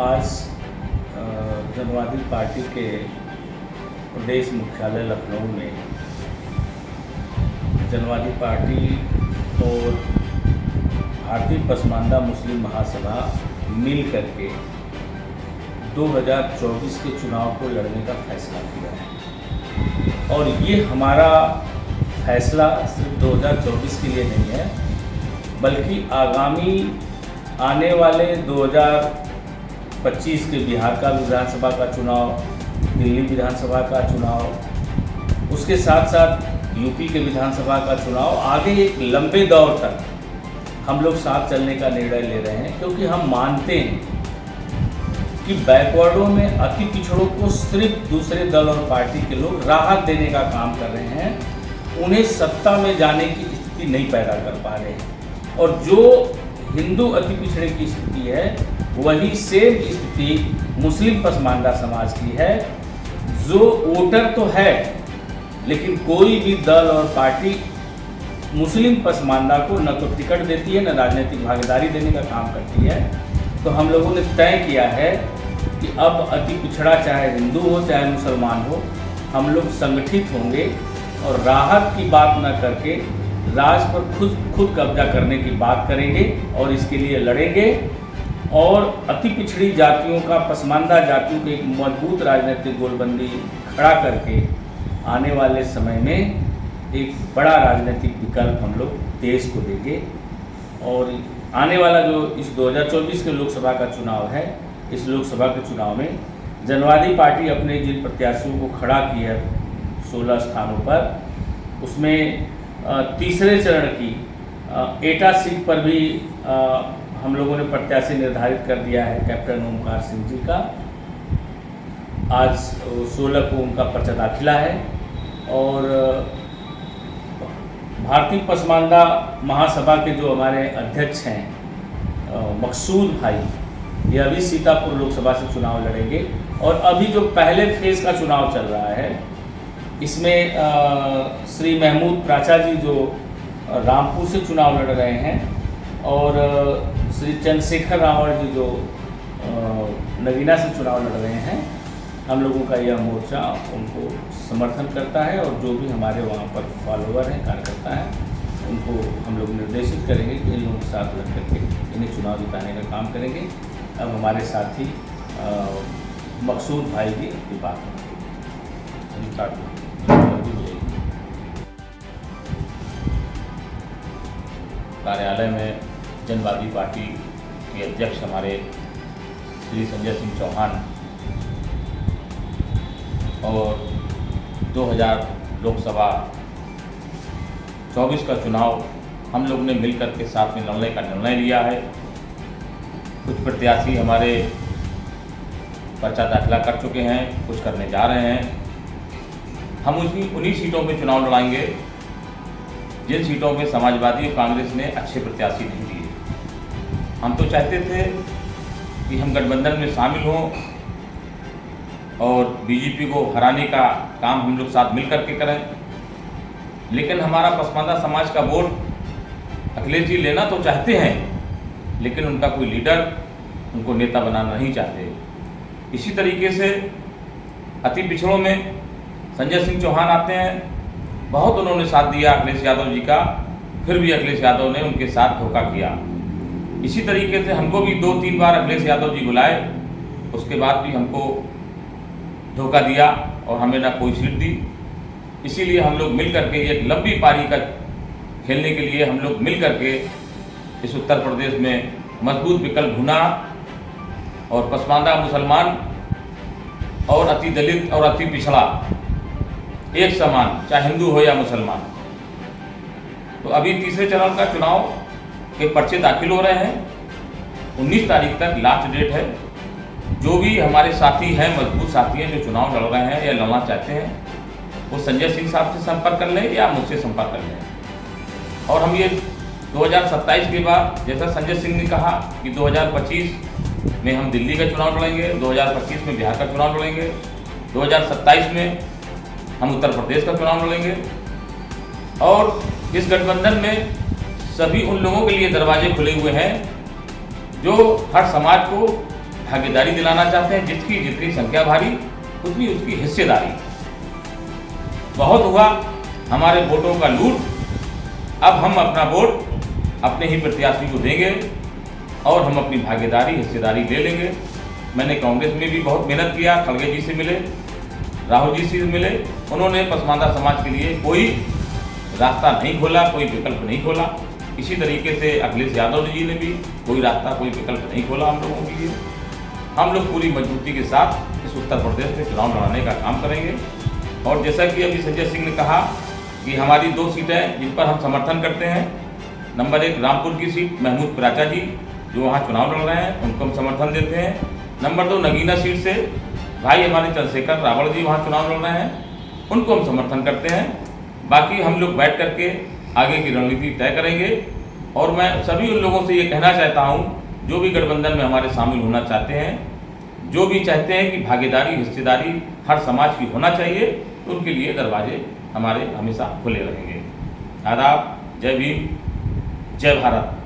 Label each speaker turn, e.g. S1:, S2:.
S1: आज जनवादी पार्टी के प्रदेश मुख्यालय लखनऊ में जनवादी पार्टी और भारतीय पसमानदा मुस्लिम महासभा मिल करके 2024 के चुनाव को लड़ने का फैसला किया है। और ये हमारा फैसला सिर्फ 2024 के लिए नहीं है, बल्कि आगामी आने वाले 2025 के बिहार का विधानसभा का चुनाव, दिल्ली विधानसभा का चुनाव, उसके साथ साथ यूपी के विधानसभा का चुनाव, आगे एक लंबे दौर तक हम लोग साथ चलने का निर्णय ले रहे हैं, क्योंकि हम मानते हैं कि बैकवर्डों में अति पिछड़ों को सिर्फ दूसरे दल और पार्टी के लोग राहत देने का काम कर रहे हैं, उन्हें सत्ता में जाने की स्थिति नहीं पैदा कर पा रहे हैं। और जो हिंदू अति पिछड़े की स्थिति है, वही सेम स्थिति मुस्लिम पसमानदा समाज की है। जो वोटर तो है, लेकिन कोई भी दल और पार्टी मुस्लिम पसमानदा को न तो टिकट देती है, न राजनीतिक भागीदारी देने का काम करती है। तो हम लोगों ने तय किया है कि अब अति पिछड़ा चाहे हिंदू हो चाहे मुसलमान हो, हम लोग संगठित होंगे और राहत की बात न करके राज पर खुद कब्जा करने की बात करेंगे और इसके लिए लड़ेंगे। और अति पिछड़ी जातियों का, पसमानदा जातियों की एक मजबूत राजनीतिक गोलबंदी खड़ा करके आने वाले समय में एक बड़ा राजनीतिक विकल्प हम लोग देश को देंगे। और आने वाला जो इस 2024 के लोकसभा का चुनाव है, इस लोकसभा के चुनाव में जनवादी पार्टी अपने जिन प्रत्याशियों को खड़ा की है 16 स्थानों पर, उसमें तीसरे चरण की एटा सीट पर भी हम लोगों ने प्रत्याशी निर्धारित कर दिया है कैप्टन ओमकार सिंह जी का। आज 16 को उनका पर्चा दाखिला है। और भारतीय पसमानदा महासभा के जो हमारे अध्यक्ष हैं मकसूद भाई, ये अभी सीतापुर लोकसभा से चुनाव लड़ेंगे। और अभी जो पहले फेज़ का चुनाव चल रहा है, इसमें श्री महमूद प्राचा जी जो रामपुर से चुनाव लड़ रहे हैं, और श्री चंद्रशेखर रावण जी जो नगीना से चुनाव लड़ रहे हैं, हम लोगों का यह मोर्चा उनको समर्थन करता है। और जो भी हमारे वहाँ पर फॉलोअर हैं, कार्यकर्ता हैं, उनको हम लोग निर्देशित करेंगे कि इन लोगों के साथ लग करके इन्हें चुनाव जिताने का काम करेंगे। अब हमारे साथी मकसूद भाई जी की बात
S2: कार्यालय में जनवादी पार्टी के अध्यक्ष हमारे श्री संजय सिंह चौहान और 2000 लोकसभा 24 का चुनाव हम लोग ने मिलकर के साथ में लड़ने का निर्णय लिया है। कुछ प्रत्याशी हमारे पर्चा दाखिला कर चुके हैं, कुछ करने जा रहे हैं। हम उन्हीं सीटों में चुनाव लड़ाएंगे जिन सीटों में समाजवादी और कांग्रेस ने अच्छे प्रत्याशी नहीं दिए। हम तो चाहते थे कि हम गठबंधन में शामिल हों और बीजेपी को हराने का काम हम लोग साथ मिल करके करें, लेकिन हमारा पसमानदा समाज का वोट अखिलेश जी लेना तो चाहते हैं, लेकिन उनका कोई लीडर, उनको नेता बनाना नहीं चाहते। इसी तरीके से अति पिछड़ों में संजय सिंह चौहान आते हैं। बहुत उन्होंने साथ दिया अखिलेश यादव जी का, फिर भी अखिलेश यादव ने उनके साथ धोखा किया। इसी तरीके से हमको भी 2-3 बार अखिलेश यादव जी बुलाए, उसके बाद भी हमको धोखा दिया और हमें ना कोई सीट दी। इसीलिए हम लोग मिल करके एक लंबी पारी का खेलने के लिए हम लोग मिल करके इस उत्तर प्रदेश में मजबूत विकल्प ढूंढा। और पसमानदा मुसलमान और अति दलित और अति पिछड़ा एक समान, चाहे हिंदू हो या मुसलमान। तो अभी तीसरे चरण का चुनाव के पर्चे दाखिल हो रहे हैं। 19 तारीख तक लास्ट डेट है। जो भी हमारे साथी हैं, मजबूत साथी हैं जो चुनाव लड़ रहे हैं या लड़ना चाहते हैं, वो संजय सिंह साहब से संपर्क कर लें या मुझसे संपर्क कर लें। और हम ये 2027 के बाद, जैसा संजय सिंह ने कहा कि 2025 में हम दिल्ली का चुनाव लड़ेंगे, 2025 में बिहार का चुनाव लड़ेंगे, 2027 में हम उत्तर प्रदेश का चुनाव लड़ेंगे। और इस गठबंधन में सभी उन लोगों के लिए दरवाजे खुले हुए हैं जो हर समाज को भागीदारी दिलाना चाहते हैं। जिसकी जितनी संख्या भारी उतनी उसकी हिस्सेदारी। बहुत हुआ हमारे वोटों का लूट। अब हम अपना वोट अपने ही प्रत्याशी को देंगे और हम अपनी भागीदारी हिस्सेदारी ले लेंगे। मैंने कांग्रेस में भी बहुत मेहनत किया, खड़गे जी से मिले, राहुल जी से मिले। उन्होंने पसमानदा समाज के लिए कोई रास्ता नहीं खोला, कोई विकल्प नहीं खोला। इसी तरीके से अखिलेश यादव जी ने भी कोई रास्ता, कोई विकल्प नहीं खोला हम लोगों के लिए। हम लोग पूरी मजबूती के साथ इस उत्तर प्रदेश में चुनाव लड़ाने का काम करेंगे। और जैसा कि अभी संजय सिंह ने कहा कि हमारी 2 सीटें जिन पर हम समर्थन करते हैं, नंबर 1 रामपुर की सीट महमूद पराचा जी जो वहाँ चुनाव लड़ रहे हैं, उनको हम समर्थन देते हैं। नंबर 2 नगीना सीट से भाई हमारे चंद्रशेखर रावल जी वहाँ चुनाव लड़ रहे हैं, उनको हम समर्थन करते हैं। बाकी हम लोग बैठ करके आगे की रणनीति तय करेंगे। और मैं सभी उन लोगों से ये कहना चाहता हूँ जो भी गठबंधन में हमारे शामिल होना चाहते हैं, जो भी चाहते हैं कि भागीदारी हिस्सेदारी हर समाज की होना चाहिए, तो उनके लिए दरवाजे हमारे हमेशा खुले रहेंगे। आदाब, जय भीम, जय भारत।